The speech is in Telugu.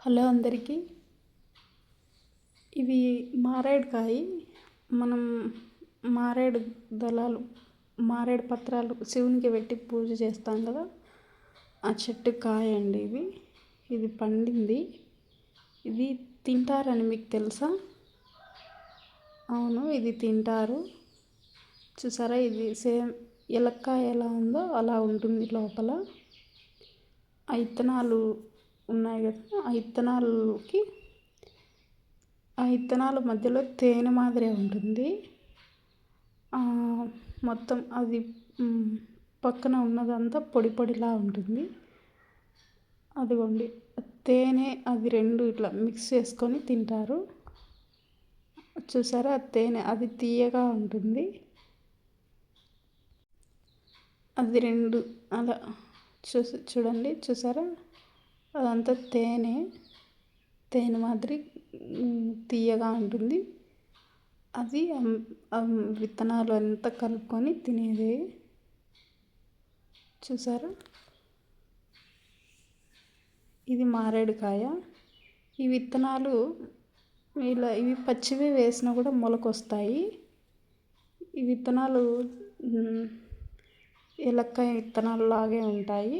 హలో అందరికీ. ఇవి మారేడుకాయ. మనం మారేడు దళాలు, మారేడు పత్రాలు శివునికి పెట్టి పూజ చేస్తాం కదా, ఆ చెట్టు కాయ అండి ఇది పండింది. ఇది తింటారని మీకు తెలుసా? అవును, ఇది తింటారు. చూసారా, ఇది సేమ్ ఎలక్కాయ ఎలా ఉందో అలా ఉంటుంది. లోపల ఆ ఇత్తనాలు ఉన్నాయి కదా, ఆ ఇత్తనాల మధ్యలో తేనె మాదిరే ఉంటుంది. మొత్తం అది పక్కన ఉన్నదంతా పొడి పొడిలా ఉంటుంది. అదిగోండి, తేనె అది రెండు ఇట్లా మిక్స్ చేసుకొని తింటారు. చూసారా, తేనె అది తీయగా ఉంటుంది. అది రెండు అలా చూడండి, చూసారా, అదంతా తేనె మాదిరి తీయగా ఉంటుంది. అది విత్తనాలు అంతా కలుపుకొని తినేది. చూసారా, ఇది మారేడుకాయ. ఈ విత్తనాలు ఇవి పచ్చివే వేసినా కూడా మొలకొస్తాయి. ఈ విత్తనాలు ఎలక్కాయ విత్తనాలు లాగే ఉంటాయి.